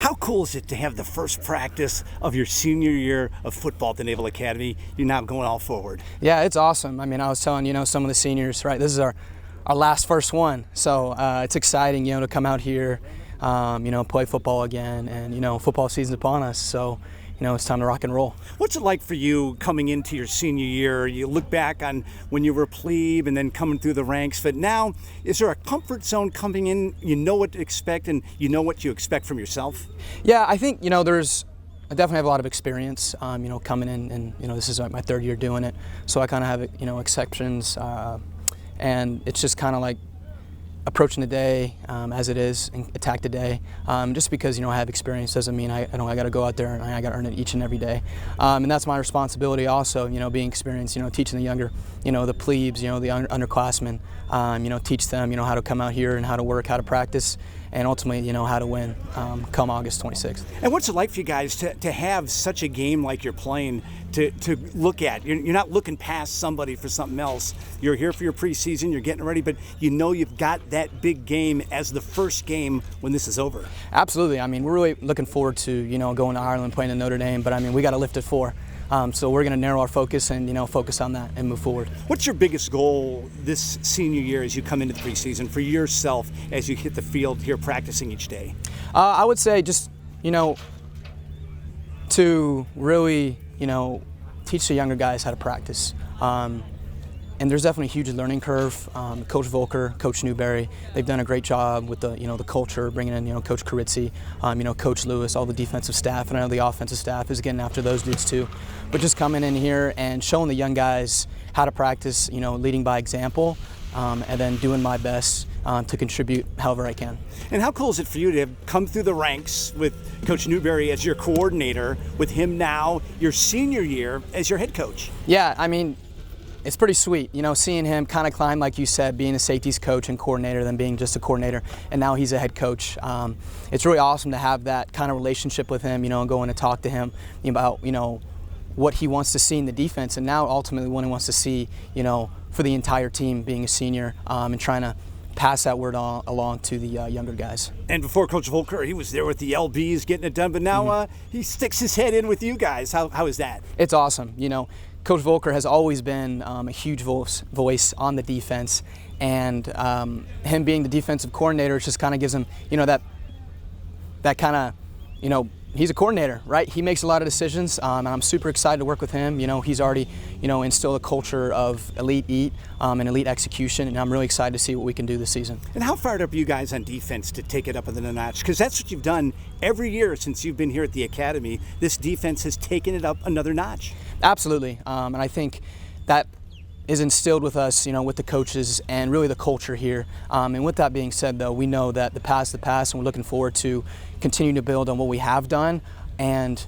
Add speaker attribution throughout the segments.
Speaker 1: How cool is it to have the first practice of your senior year of football at the Naval Academy? You're now going all forward.
Speaker 2: Yeah, it's awesome. I mean, I was telling, some of the seniors, right, this is our last first one. So it's exciting, to come out here, play football again. And, football season's upon us. So, it's time to rock and roll.
Speaker 1: What's it like for you coming into your senior year? You look back on when you were a plebe and then coming through the ranks, but now is there a comfort zone coming in? You know what to expect and you know what you expect from yourself?
Speaker 2: Yeah, I think, I definitely have a lot of experience, coming in and, this is like my third year doing it. So I kind of have, exceptions and it's just kind of like approaching the day as it is and attack the day. Just because I have experience doesn't mean I got to go out there and I got to earn it each and every day. And that's my responsibility also. Being experienced. Teaching the younger, the plebes, the underclassmen. Teach them how to come out here and how to work, how to practice, and ultimately how to win come August 26th.
Speaker 1: And what's it like for you guys to have such a game like you're playing to look at? You're not looking past somebody for something else. You're here for your preseason, you're getting ready, but you've got that big game as the first game when this is over.
Speaker 2: Absolutely. I mean, we're really looking forward to going to Ireland, playing in Notre Dame, but I mean, we got to lift it for. So we're going to narrow our focus and focus on that and move forward.
Speaker 1: What's your biggest goal this senior year as you come into the preseason for yourself as you hit the field here practicing each day?
Speaker 2: I would say just to really teach the younger guys how to practice. And there's definitely a huge learning curve. Coach Volker, Coach Newberry, they've done a great job with the the culture, bringing in Coach Carizzi, Coach Lewis, all the defensive staff, and I know the offensive staff is getting after those dudes too. But just coming in here and showing the young guys how to practice, leading by example, and then doing my best to contribute however I can.
Speaker 1: And how cool is it for you to have come through the ranks with Coach Newberry as your coordinator, with him now your senior year as your head coach?
Speaker 2: Yeah, I mean, it's pretty sweet, seeing him kind of climb, like you said, being a safeties coach and coordinator, then being just a coordinator, and now he's a head coach. It's really awesome to have that kind of relationship with him, and going to talk to him about, what he wants to see in the defense, and now ultimately what he wants to see, for the entire team being a senior, and trying to pass that word along to the younger guys.
Speaker 1: And before Coach Volker, he was there with the LBs getting it done, but now he sticks his head in with you guys. How is that?
Speaker 2: It's awesome, Coach Volker has always been a huge voice on the defense, and him being the defensive coordinator, it just kind of gives him, that kind of, he's a coordinator, right? He makes a lot of decisions, and I'm super excited to work with him. He's already, instilled a culture of elite eat and elite execution, and I'm really excited to see what we can do this season.
Speaker 1: And how fired up are you guys on defense to take it up another notch? Because that's what you've done every year since you've been here at the Academy. This defense has taken it up another notch.
Speaker 2: Absolutely, and I think that is instilled with us, with the coaches and really the culture here. And with that being said, though, we know that the past, and we're looking forward to continuing to build on what we have done and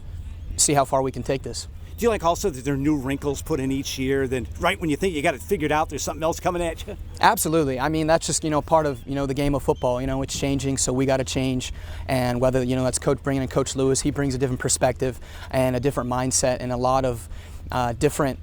Speaker 2: see how far we can take this.
Speaker 1: Do you like also that there are new wrinkles put in each year? Then right when you think you got it figured out, there's something else coming at you?
Speaker 2: Absolutely. I mean, that's just, part of, the game of football. It's changing, so we got to change. And whether, that's Coach bringing in Coach Lewis, he brings a different perspective and a different mindset and a lot of different,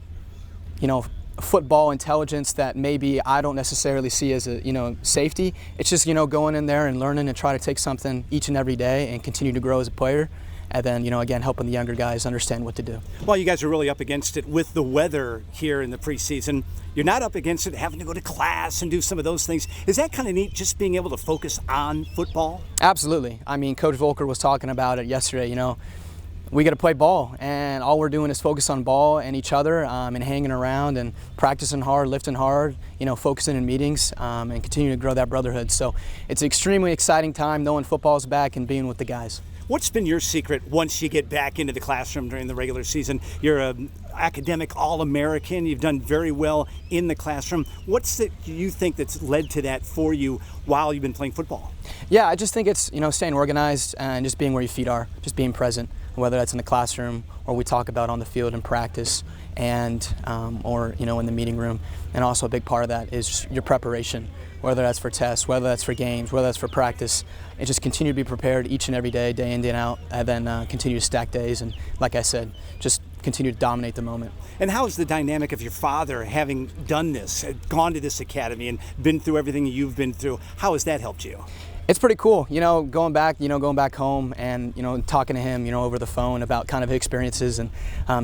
Speaker 2: football intelligence that maybe I don't necessarily see as a safety. It's just going in there and learning and try to take something each and every day and continue to grow as a player, and then again helping the younger guys understand what to do.
Speaker 1: Well, you guys are really up against it with the weather here in the preseason. You're not up against it having to go to class and do some of those things. Is that kind of neat, just being able to focus on football?
Speaker 2: Absolutely. I mean, Coach Volker was talking about it yesterday. We got to play ball, and all we're doing is focus on ball and each other, and hanging around and practicing hard, lifting hard, focusing in meetings, and continuing to grow that brotherhood. So it's an extremely exciting time knowing football's back and being with the guys.
Speaker 1: What's been your secret once you get back into the classroom during the regular season? You're an academic All-American. You've done very well in the classroom. What's it you think that's led to that for you while you've been playing football?
Speaker 2: Yeah, I just think it's, staying organized and just being where your feet are, just being present, whether that's in the classroom or we talk about on the field in practice and or in the meeting room. And also a big part of that is your preparation, whether that's for tests, whether that's for games, whether that's for practice. And just continue to be prepared each and every day, day in, day out, and then continue to stack days. And like I said, just continue to dominate the moment.
Speaker 1: And how is the dynamic of your father having done this, gone to this academy and been through everything you've been through? How has that helped you?
Speaker 2: It's pretty cool, going back home and, talking to him, over the phone about kind of experiences. And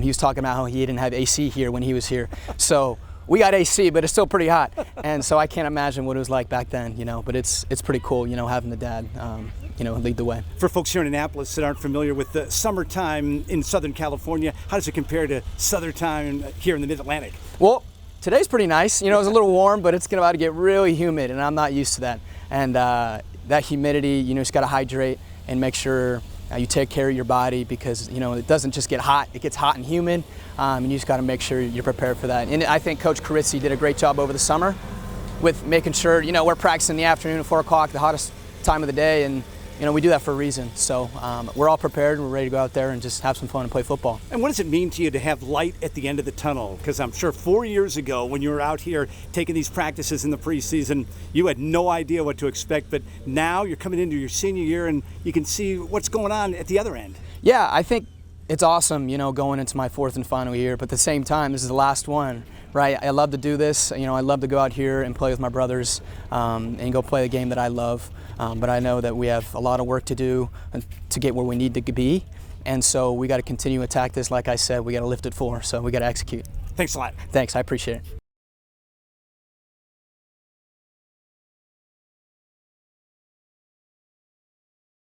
Speaker 2: he was talking about how he didn't have AC here when he was here. So we got AC, but it's still pretty hot. And so I can't imagine what it was like back then, but it's pretty cool, having the dad, lead the way.
Speaker 1: For folks here in Annapolis that aren't familiar with the summertime in Southern California, how does it compare to southern time here in the Mid-Atlantic?
Speaker 2: Well, today's pretty nice. It's a little warm, but it's about to get really humid, and I'm not used to that. And that humidity, you just got to hydrate and make sure you take care of your body, because it doesn't just get hot, it gets hot and humid, and you just got to make sure you're prepared for that. And I think Coach Carizzi did a great job over the summer with making sure, we're practicing in the afternoon at 4 o'clock, the hottest time of the day, and we do that for a reason. So we're all prepared and we're ready to go out there and just have some fun and play football.
Speaker 1: And what does it mean to you to have light at the end of the tunnel? Because I'm sure 4 years ago when you were out here taking these practices in the preseason, you had no idea what to expect, but now you're coming into your senior year and you can see what's going on at the other end.
Speaker 2: Yeah, I think it's awesome, going into my 4th and final year, but at the same time, this is the last one. Right, I love to do this. I love to go out here and play with my brothers and go play the game that I love. But I know that we have a lot of work to do to get where we need to be. And so we got to continue to attack this. Like I said, we got to lift it forward. So we got to execute.
Speaker 1: Thanks a lot.
Speaker 2: Thanks, I appreciate it.